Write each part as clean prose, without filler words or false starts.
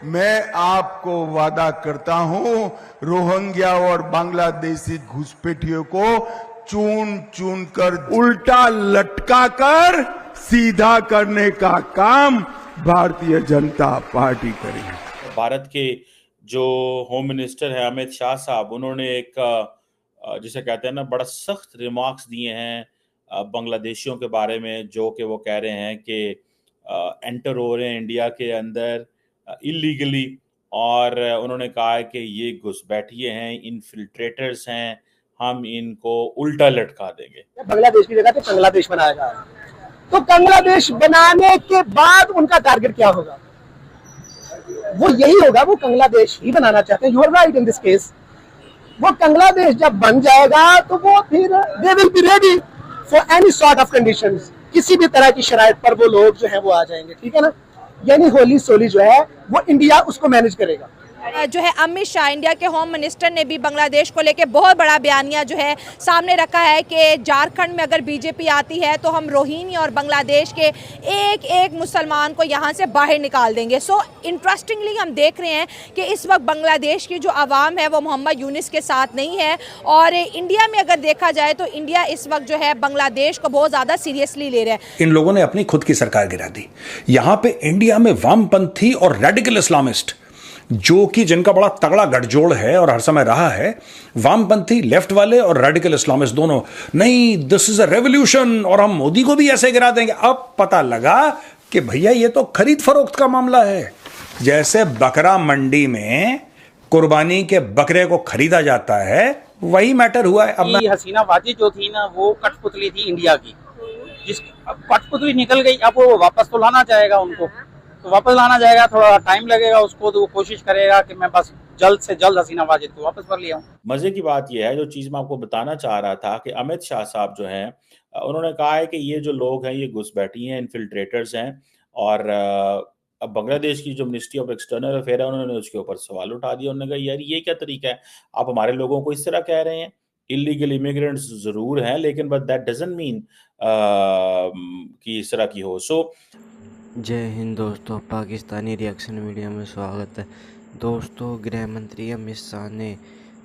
मैं आपको वादा करता हूं, रोहिंग्या और बांग्लादेशी घुसपैठियों को चुन चुन कर उल्टा लटका कर सीधा करने का काम भारतीय जनता पार्टी करेगी। भारत के जो होम मिनिस्टर है अमित शाह साहब, उन्होंने एक जिसे कहते हैं ना, बड़ा सख्त रिमार्क्स दिए हैं बांग्लादेशियों के बारे में, जो कि वो कह रहे हैं कि एंटर हो रहे हैं इंडिया के अंदर इलीगली, और उन्होंने कहा है कि ये घुसपैठिए हैं, इनफिल्ट्रेटर्स हैं, हम इनको उल्टा लटका देंगे। बांग्लादेश की जगह पे बांग्लादेश बनाया जा रहा है, तो बांग्लादेश बनाने के बाद उनका टारगेट क्या होगा? वो यही होगा, वो बांग्लादेश ही बनाना चाहते हैं। You are right in this case. वो बांग्लादेश जब बन जाएगा तो वो फिर they will be ready for any sort of conditions. किसी भी तरह की शराइत पर वो लोग जो है वो आ जाएंगे, ठीक है ना। यानी होली सोली जो है वो इंडिया उसको मैनेज करेगा। जो है अमित शाह, इंडिया के होम मिनिस्टर, ने भी बांग्लादेश को लेकर बहुत बड़ा बयानिया जो है सामने रखा है कि झारखंड में अगर बीजेपी आती है तो हम रोहिंग्या और बांग्लादेश के एक एक मुसलमान को यहाँ से बाहर निकाल देंगे। सो इंटरेस्टिंगली हम देख रहे हैं कि इस वक्त बांग्लादेश की जो आवाम है वो मोहम्मद यूनिस के साथ नहीं है, और इंडिया में अगर देखा जाए तो इंडिया इस वक्त जो है बांग्लादेश को बहुत ज़्यादा सीरियसली ले रहा है। इन लोगों ने अपनी खुद की सरकार गिरा दी। यहां पे इंडिया में वामपंथी और रेडिकल इस्लामिस्ट, जो कि जिनका बड़ा तगड़ा गठजोड़ है और हर समय रहा है, वामपंथी लेफ्ट वाले और रेडिकल इस्लामिस्ट दोनों, नहीं दिस इज अ रेवोल्यूशन और हम मोदी को भी ऐसे गिरा देंगे। अब पता लगा कि भैया ये तो खरीद फरोख्त का मामला है। जैसे बकरा मंडी में कुर्बानी के बकरे को खरीदा जाता है, वही मैटर हुआ है। अब हसीना वाजिद जो थी ना, वो कठपुतली थी इंडिया की, जिस कठपुतली निकल गई, अब वो वापस तो लाना चाहेगा उनको, तो वापस लाना जाएगा, थोड़ा टाइम लगेगा उसको, तो वो कोशिश करेगा कि मैं बस जल्द से जल्द हसीना वाजिद को वापस कर लिया हूँ। मजे की बात यह है, जो चीज मैं आपको बताना चाह रहा था, कि अमित शाह साहब जो हैं, उन्होंने कहा है कि ये जो लोग हैं ये घुसपैठी हैं, इनफिल्ट्रेटर्स हैं, और अब बांग्लादेश की जो मिनिस्ट्री ऑफ एक्सटर्नल अफेयर है उन्होंने उसके ऊपर सवाल उठा दिया। उन्होंने कहा यार ये क्या तरीका है, आप हमारे लोगों को इस तरह कह रहे हैं। इलीगल इमिग्रेंट्स जरूर हैं, लेकिन बट दैट डजंट मीन कि इस तरह की हो। सो जय हिंद दोस्तों, पाकिस्तानी रिएक्शन मीडिया में स्वागत है। दोस्तों, गृह मंत्री अमित शाह ने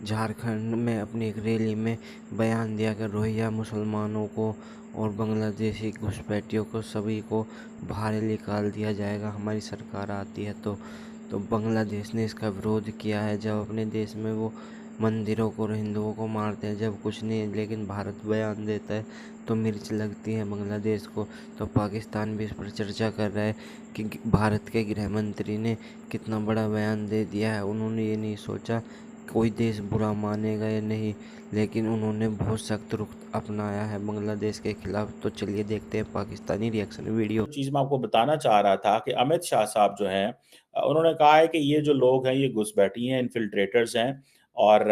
झारखंड में अपनी एक रैली में बयान दिया कि रोहिंग्या मुसलमानों को और बांग्लादेशी घुसपैठियों को सभी को बाहर निकाल दिया जाएगा, हमारी सरकार आती है तो बांग्लादेश ने इसका विरोध किया है। जब अपने देश में वो मंदिरों को और हिंदुओं को मारते हैं, जब कुछ नहीं, लेकिन भारत बयान देता है तो मिर्च लगती है बांग्लादेश को। तो पाकिस्तान भी इस पर चर्चा कर रहा है कि भारत के गृह मंत्री ने कितना बड़ा बयान दे दिया है। उन्होंने ये नहीं सोचा कोई देश बुरा मानेगा या नहीं, लेकिन उन्होंने बहुत सख्त रुख अपनाया है बांग्लादेश के खिलाफ। तो चलिए देखते हैं पाकिस्तानी रिएक्शन वीडियो। चीज मैं आपको बताना चाह रहा था कि अमित शाह साहब जो हैं, उन्होंने कहा है कि ये जो लोग हैं ये घुसपैठी हैं, इनफिल्ट्रेटर्स हैं, और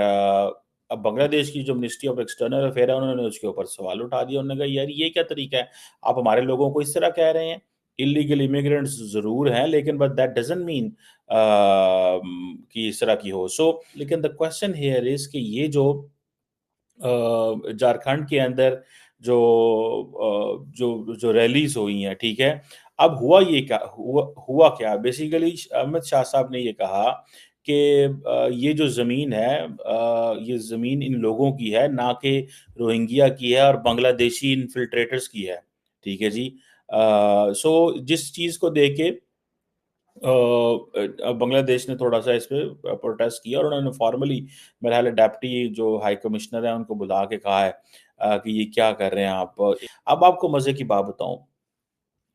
अब बांग्लादेश की जो मिनिस्ट्री ऑफ एक्सटर्नल अफेयर है उन्होंने उसके ऊपर सवाल उठा दिया। उन्होंने कहा यार ये क्या तरीका है, आप हमारे लोगों को इस तरह कह रहे हैं। इलीगल इमिग्रेंट्स जरूर हैं, लेकिन बट दैट डजंट मीन कि इस तरह की हो। सो लेकिन द क्वेश्चन हियर इज कि ये जो झारखंड के अंदर जो जो जो रैलीज हुई हैं, ठीक है, अब हुआ क्या बेसिकली, अमित शाह साहब ने ये कहा कि ये जो ज़मीन है, ये ज़मीन इन लोगों की है, ना कि रोहिंग्या की है और बांग्लादेशी इन्फिल्ट्रेटर्स की है। ठीक है जी। सो जिस चीज़ को देके बांग्लादेश ने थोड़ा-सा इस पे प्रोटेस्ट किया, और उन्होंने फॉर्मली मेरा ख्याल है डिप्टी जो हाई कमिश्नर है उनको बुला के कहा है कि ये क्या कर रहे हैं आप। अब आपको मज़े की बात बताऊँ,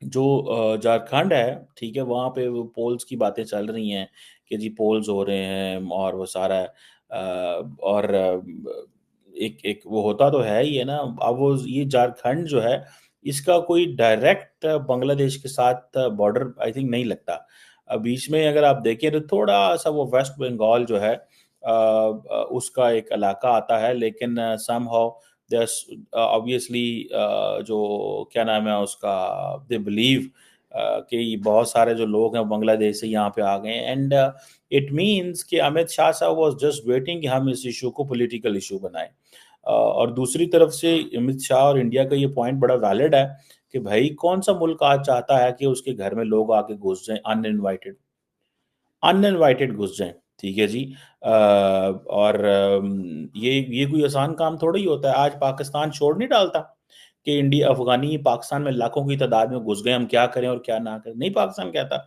जो झारखंड है, ठीक है, वहाँ पे वो पोल्स की बातें चल रही हैं कि जी पोल्स हो रहे हैं और वो सारा और एक एक वो होता तो है ही है ना। अब वो ये झारखंड जो है, इसका कोई डायरेक्ट बांग्लादेश के साथ बॉर्डर आई थिंक नहीं लगता। बीच में अगर आप देखें तो थोड़ा-सा वो वेस्ट बंगाल जो है उसका एक इलाका आता है, लेकिन समहाउ देयर्स ऑब्वियसली जो क्या नाम है उसका, दे बिलीव कि बहुत सारे जो लोग हैं बांग्लादेश से यहाँ पे आ गए हैं, एंड इट मीन्स कि अमित शाह साहब वाज जस्ट वेटिंग कि हम इस इशू को पॉलिटिकल इशू बनाएं। और दूसरी तरफ से अमित शाह और इंडिया का ये पॉइंट बड़ा वैलिड है कि भाई कौन सा मुल्क आज चाहता है कि उसके घर में लोग आके घुस जाएं अनइनवाइटेड। अनइनवाइटेड घुस जाएं, ठीक है जी। और ये कोई आसान काम थोड़ा ही होता है। आज पाकिस्तान छोड़ नहीं डालता कि इंडिया अफगानी पाकिस्तान में लाखों की तादाद में घुस गए, हम क्या करें और क्या ना करें, नहीं पाकिस्तान कहता।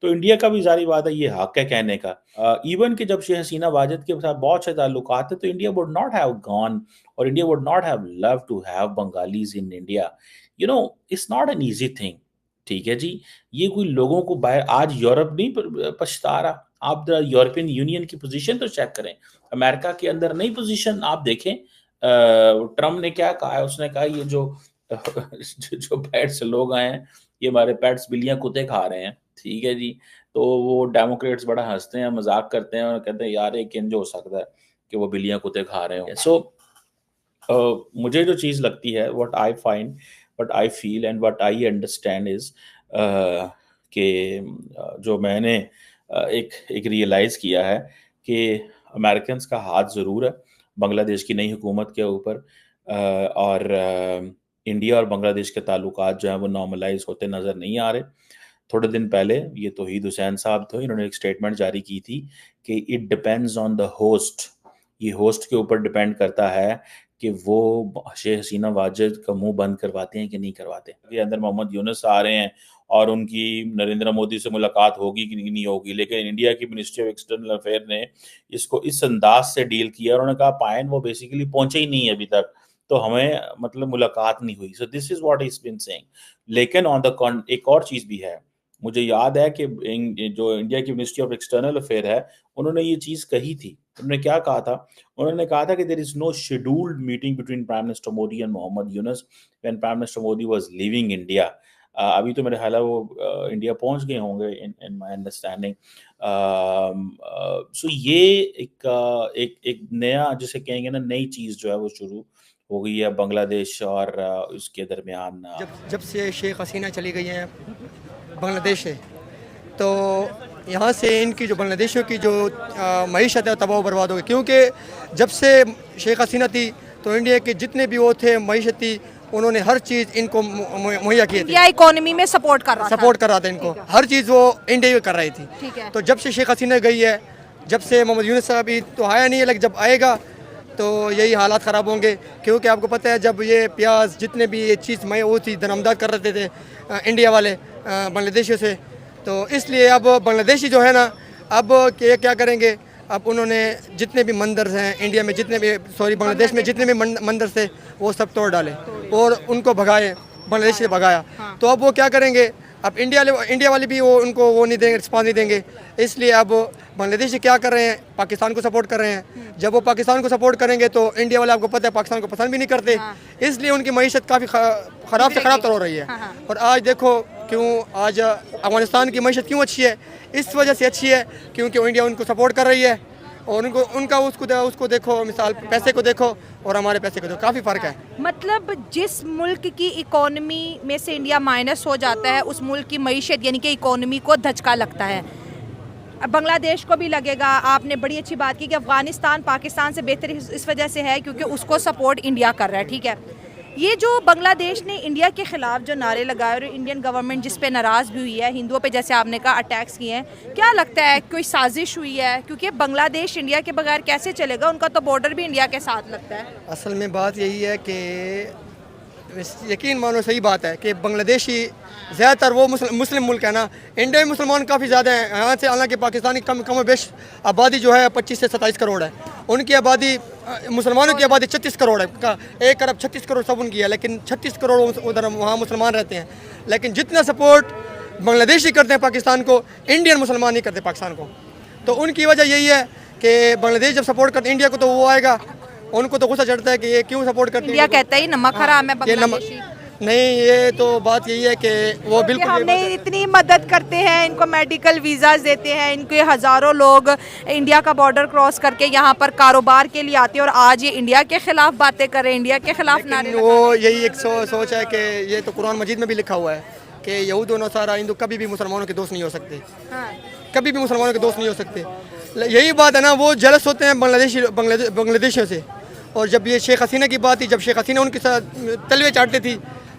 तो इंडिया का भी जारी बात है, ये हक है कहने का। इवन कि जब शेख हसीना वाजिद के साथ बहुत से ताल्लुकात थे, तो India would not have gone, और India would not have love to have Bengalis in India. It's not an easy thing, ठीक है जी। ये कोई लोगों को बाहर, आज यूरोप नहीं पछता रहा। आप यूरोपियन यूनियन की पोजीशन तो चेक करें, अमेरिका के अंदर नई पोजीशन आप देखें। ट्रम्प ने क्या कहा है, उसने कहा ये जो जो पेट्स लोग आए हैं, ये हमारे पेट्स बिल्लियां कुत्ते खा रहे हैं, ठीक है जी। तो वो डेमोक्रेट्स बड़ा हंसते हैं, मजाक करते हैं और कहते हैं यार ये किंज हो सकता है कि वो बिल्लियां कुत्ते खा रहे हो। सो मुझे जो चीज़ लगती है, what I find, what I feel and what I understand is कि जो मैंने एक रियलाइज़ किया है कि अमेरिकन का हाथ ज़रूर है बांग्लादेश की नई हुकूमत के ऊपर, और इंडिया और बांग्लादेश के ताल्लुकात जो हैं वो नॉर्मलाइज होते नज़र नहीं आ रहे। थोड़े दिन पहले ये तौहीद हुसैन साहब थे, इन्होंने एक स्टेटमेंट जारी की थी कि it depends on the host, ये होस्ट के ऊपर डिपेंड करता है कि वो शेख हसीना वाजिद का मुंह बंद करवाते हैं कि नहीं करवाते। ये अंदर मोहम्मद यूनुस आ रहे हैं और उनकी नरेंद्र मोदी से मुलाकात होगी कि नहीं होगी, लेकिन इंडिया की मिनिस्ट्री ऑफ एक्सटर्नल अफेयर ने इसको इस अंदाज से डील किया और उन्होंने कहा पायन वो बेसिकली पहुंचे ही नहीं है अभी तक, तो हमें मतलब मुलाकात नहीं हुई। So this is what is been saying. लेकिन ऑन द एक और चीज़ भी है, मुझे याद है कि जो इंडिया की मिनिस्ट्री ऑफ एक्सटर्नल अफेयर है, उन्होंने ये चीज़ कही थी। उन्होंने क्या कहा था? उन्होंने कहा था कि there is no scheduled meeting between prime minister Modi and Mohammed Yunus when prime minister Modi was leaving India. अभी तो मेरे ख्याल है वो इंडिया पहुंच गए होंगे इन माय अंडरस्टैंडिंग। सो ये एक नया, जिसे कहेंगे ना, नई चीज़ जो है वो शुरू हो गई है बांग्लादेश और उसके दरमियान। जब से शेख हसीना चली गई हैं बांग्लादेश से, तो यहाँ से इनकी जो बांग्लादेशियों की जो मईशत है तबाह बर्बाद हो गई, क्योंकि जब से शेख हसीना थी तो इंडिया के जितने भी वो थे मईशती, उन्होंने हर चीज़ इनको मुहैया की थी। इंडिया इकोनॉमी में सपोर्ट कर रहा था इनको, हर चीज़ वो इंडिया कर रही थी। ठीक है। तो जब से शेख हसीना गई है, जब से मोहम्मद यूनुस साहब अभी तो आया नहीं है, लेकिन जब आएगा तो यही हालात ख़राब होंगे। क्योंकि आपको पता है जब ये प्याज जितने भी ये चीज़ वो थी दरआमदाद कर रहे थे इंडिया वाले बांग्लादेशियों से, तो इसलिए अब बांग्लादेशी जो है ना, अब क्या करेंगे, अब उन्होंने जितने भी मंदिर हैं इंडिया में, बांग्लादेश में जितने भी मंदिर थे वो सब तोड़ डाले और उनको भगाए, बांग्लादेश से भगाया। तो अब वो क्या करेंगे, अब इंडिया वाले भी वो उनको वो नहीं देंगे, रिस्पॉन्स नहीं देंगे। इसलिए अब बांग्लादेशी क्या कर रहे हैं, पाकिस्तान को सपोर्ट कर रहे हैं। जब वो पाकिस्तान को सपोर्ट करेंगे तो इंडिया वाले, आपको पता है, पाकिस्तान को पसंद भी नहीं करते। इसलिए उनकी मईशत काफ़ी ख़राब से ख़राब तर हो रही है। और आज देखो क्यों आज अफगानिस्तान की मईशत क्यों अच्छी है, इस वजह से अच्छी है क्योंकि इंडिया उनको सपोर्ट कर रही है और उसको देखो, मिसाल पैसे को देखो और हमारे पैसे को देखो, काफ़ी फ़र्क है। मतलब जिस मुल्क की इकोनॉमी में से इंडिया माइनस हो जाता है, उस मुल्क की मईशत यानी कि इकोनॉमी को धचका लगता है। बांग्लादेश को भी लगेगा। आपने बड़ी अच्छी बात की कि अफगानिस्तान पाकिस्तान से बेहतर इस वजह से है क्योंकि उसको सपोर्ट इंडिया कर रहा है। ठीक है, ये जो बांग्लादेश ने इंडिया के ख़िलाफ़ जो नारे लगाए और इंडियन गवर्नमेंट जिस पे नाराज़ भी हुई है, हिंदुओं पे जैसे आपने कहा अटैक्स किए हैं, क्या लगता है कोई साजिश हुई है? क्योंकि बांग्लादेश इंडिया के बगैर कैसे चलेगा, उनका तो बॉर्डर भी इंडिया के साथ लगता है। असल में बात यही है कि यकीन मानो सही बात है कि बांग्लादेशी ज़्यादातर वो मुस्लिम मुल्क है ना, इंडिया में मुसलमान काफ़ी ज़्यादा हैं यहाँ से, हालांकि पाकिस्तान की कम बेश आबादी जो है 25 से 27 करोड़ है, उनकी आबादी, मुसलमानों की आबादी 36 करोड़ है, 1 अरब 36 करोड़ सब उनकी है, लेकिन 36 करोड़ उधर वहाँ मुसलमान रहते हैं। लेकिन जितना सपोर्ट बांग्लादेशी करते हैं पाकिस्तान को, इंडियन मुसलमान नहीं करते पाकिस्तान को। तो उनकी वजह यही है कि बांग्लादेश जब सपोर्ट करते इंडिया को तो वो आएगा, उनको तो गुस्सा चढ़ता है कि ये क्यों सपोर्ट करते हैं। इंडिया कहता है नमक हराम है बांग्लादेशी। नहीं, ये तो बात यही है कि वो बिल्कुल हमने इतनी मदद करते हैं, इनको मेडिकल वीज़ाज देते हैं, इनके हज़ारों लोग इंडिया का बॉर्डर क्रॉस करके यहाँ पर कारोबार के लिए आते हैं और आज ये इंडिया के ख़िलाफ़ बातें कर रहे हैं, इंडिया के ख़िलाफ़ नारे। वो यही एक सोच है कि ये तो कुरान मजीद में भी लिखा हुआ है कि यहूद और नसारा हिंदू कभी भी मुसलमानों के दोस्त नहीं हो सकते। कभी भी मुसलमानों के दोस्त नहीं हो सकते। यही बात है ना, वो जेलस होते हैं बांग्लादेशियों से। और जब ये शेख हसीना की बात थी, जब शेख हसीना उनके साथ तलवे चाटती थी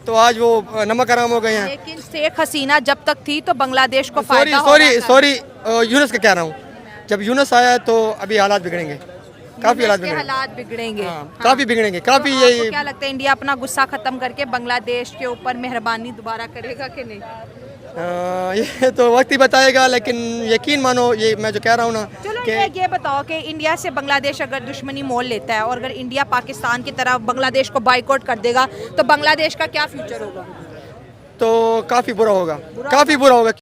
तो आज वो नमक हराम हो गए हैं। लेकिन शेख हसीना जब तक थी तो बांग्लादेश को फायदा हो रहा था। यूनुस का कह रहा हूँ, जब यूनुस आया तो अभी हालात बिगड़ेंगे, काफ़ी हालात बिगड़ेंगे। हालात बिगड़ेंगे। काफ़ी बिगड़ेंगे, काफ़ी तो यही आपको क्या लगता है इंडिया अपना गुस्सा खत्म करके बांग्लादेश के ऊपर मेहरबानी दोबारा करेगा कि नहीं? ये तो वक्त ही बताएगा, लेकिन यकीन मानो ये मैं जो कह रहा हूँ ना चलो कि ये बताओ कि इंडिया से बांग्लादेश अगर दुश्मनी मोल लेता है और अगर इंडिया पाकिस्तान की तरफ बांग्लादेश को बाइकआउट कर देगा तो बांग्लादेश का क्या फ्यूचर होगा? तो काफ़ी बुरा होगा, काफ़ी बुरा होगा।